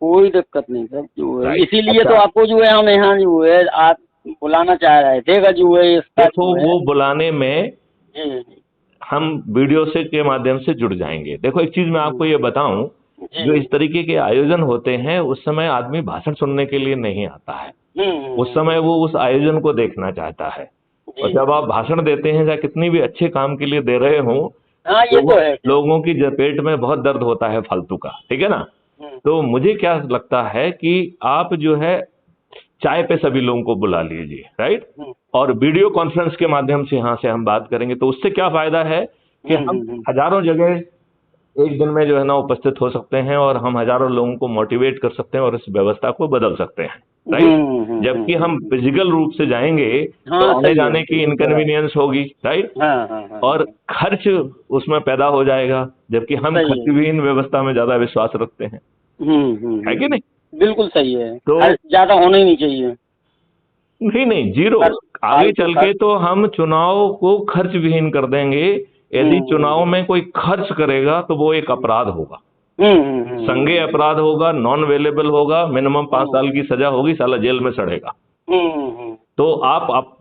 कोई दिक्कत नहीं सर, जो है राइट। इसीलिए अच्छा, तो आपको जो है हम यहाँ जो है आप बुलाना चाह रहे थे कि जो है इसका देखो जो है। वो बुलाने में जी जी हम वीडियो से के माध्यम से जुड़ जाएंगे। देखो एक चीज मैं आपको ये बताऊं, जो जी। इस तरीके के आयोजन होते हैं उस समय आदमी भाषण सुनने के लिए नहीं आता है, उस समय वो उस आयोजन को देखना चाहता है। और जी जब जी। आप भाषण देते हैं या कितनी भी अच्छे काम के लिए दे रहे हो, हाँ ये लोगों तो है सर। लोगों की पेट में बहुत दर्द होता है फालतू का, ठीक है ना। हम्म, तो मुझे क्या लगता है कि आप जो है चाय पे सभी लोगों को बुला लीजिए, राइट। हम्म, और वीडियो कॉन्फ्रेंस के माध्यम से यहाँ से हम बात करेंगे, तो उससे क्या फायदा है कि हम हम्म। हजारों जगह एक दिन में जो है ना उपस्थित हो सकते हैं और हम हजारों लोगों को मोटिवेट कर सकते हैं और इस व्यवस्था को बदल सकते हैं, राइट। जबकि हम फिजिकल रूप से जाएंगे तो हाँ आने सही है, जाने की ये तो है। इनकन्वीनियंस होगी, राइट। हाँ हाँ हाँ और हाँ, खर्च उसमें पैदा हो जाएगा, जबकि हम सही है। खर्चविहीन व्यवस्था में ज्यादा विश्वास रखते हैं, है कि नहीं। बिल्कुल सही है, तो खर्च ज्यादा होना ही नहीं चाहिए। नहीं नहीं, जीरो। खर्च, आगे फालतू चल के खर्च। तो हम चुनाव को खर्च विहीन कर देंगे। यदि चुनाव हम्म में कोई खर्च करेगा तो वो एक अपराध होगा, संज्ञेय हम्म अपराध होगा, नॉन अवेलेबल होगा, मिनिमम 5 साल की हम्म सजा होगी, साला जेल में सड़ेगा। हम्म। तो आप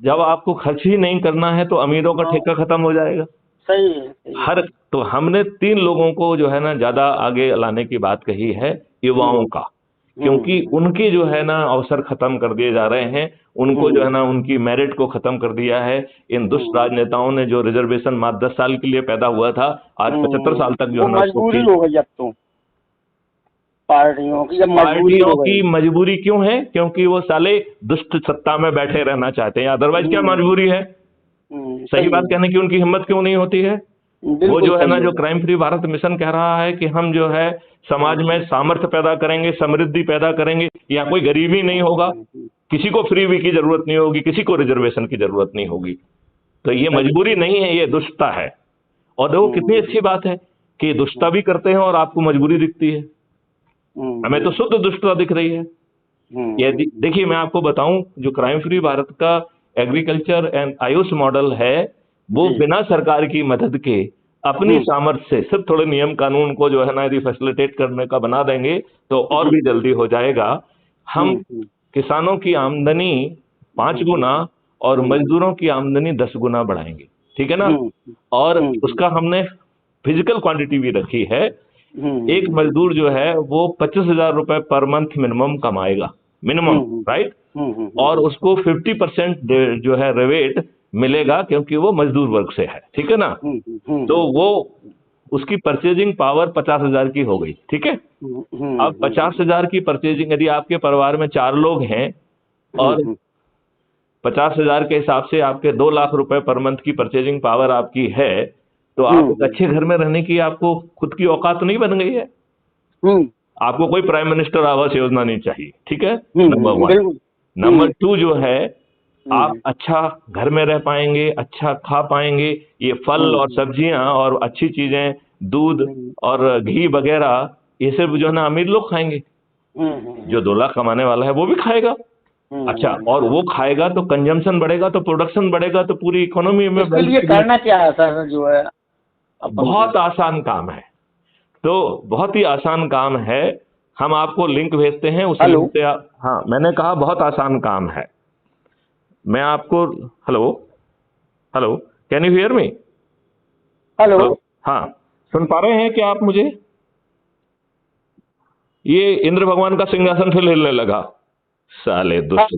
जब आपको खर्च ही नहीं करना है तो अमीरों का हाँ ठेका खत्म हो जाएगा। सही है, सही है हर सर। तो हमने 3 लोगों को जो है ना ज्यादा आगे लाने की बात कही है, युवाओं हम्म का, क्योंकि हम्म उनके जो है ना अवसर खत्म कर दिए जा रहे हैं, उनको जो है हम्म ना उनकी मेरिट को खत्म कर दिया है इन दुष्ट हम्म राजनेताओं ने। जो रिजर्वेशन मात्र 10 साल के लिए पैदा हुआ था, आज 75 साल तक जो वो है ना उसको मजबूरी खींच। हो गई अब तो, पार्टियों की अब मजबूरी पार्टियों हो की गई। मजबूरी क्यों है? क्योंकि वो साले दुष्ट सत्ता में बैठे रहना चाहते हैं, अदरवाइज क्या हम्म मजबूरी है? सही सही बात है, कहने की उनकी हिम्मत क्यों नहीं होती है? वो बिल्कुल जो है ना, सही है जो sir. Crime free Bharat mission कह रहा है कि हम जो है समाज में सामर्थ्य पैदा करेंगे, समृद्धि पैदा करेंगे, या कोई गरीबी नहीं होगा, किसी को फ्री वी की जरूरत नहीं होगी, किसी को रिजर्वेशन की जरूरत नहीं होगी। तो ये सही है। मजबूरी नहीं है, ये दुष्टता है। और देखो कितनी अच्छी बात है कि दुष्टता भी करते हैं और आपको मजबूरी दिखती है। हमें तो शुद्ध दुष्टता दिख रही है। ये देखिए मैं आपको बताऊं, जो क्राइम फ्री भारत का एग्रीकल्चर एंड आयुष मॉडल है, वो जी। बिना सरकार की मदद के अपनी सामर्थ्य से सिर्फ थोड़े नियम कानून को जो है ना यदि फैसिलिटेट करने का बना देंगे तो और जी। भी जल्दी हो जाएगा। हम हम्म किसानों की आमदनी 5 गुना और मजदूरों की आमदनी 10 गुना बढ़ाएंगे, ठीक है ना। हम्म और हम्म उसका हमने फिजिकल क्वांटिटी भी रखी है। एक हम्म मजदूर जो है वो 25,000 रुपए पर मंथ मिनिमम कमाएगा, मिनिमम, राइट। और उसको 50% जो है रिबेट मिलेगा क्योंकि वो मजदूर वर्ग से है, ठीक है ना। तो वो उसकी परचेजिंग पावर 50,000 की हो गई, ठीक है। अब 50,000 की परचेजिंग, यदि आपके परिवार में 4 लोग हैं और 50,000 के हिसाब से आपके 2 लाख रुपए पर मंथ की परचेजिंग पावर आपकी है, तो आप एक अच्छे घर में रहने की आपको खुद की औकात नहीं बन गई है। आपको कोई प्राइम मिनिस्टर आवास योजना नहीं चाहिए, ठीक है, नंबर 1। बिल्कुल। नंबर 2 जो है, आप हम्म अच्छा घर में रह पाएंगे, अच्छा खा पाएंगे। ये फल और हम्म सब्जियां और अच्छी चीजें, दूध हम्म और घी वगैरह, ये सब जो है ना अमीर लोग खाएंगे। जो 2 लाख कमाने वाला है वो भी खाएगा। अच्छा, और वो खाएगा तो कंजम्पशन बढ़ेगा, तो प्रोडक्शन बढ़ेगा, तो पूरी इकोनॉमी में इसके लिए वैल्यू। करना क्या है सर जो है अपन को? बहुत आसान काम है, तो बहुत ही आसान काम है। हम आपको लिंक भेजते हैं, उस हेलो। लिंक पे आप, हाँ मैंने कहा बहुत आसान काम है। मैं आपको, hello, hello, can you hear me? Hello. Hello, हाँ, सुन पा रहे हैं क्या आप मुझे? ये इंद्र भगवान का सिंहासन फिर हिलने लगा, साले दुष्ट।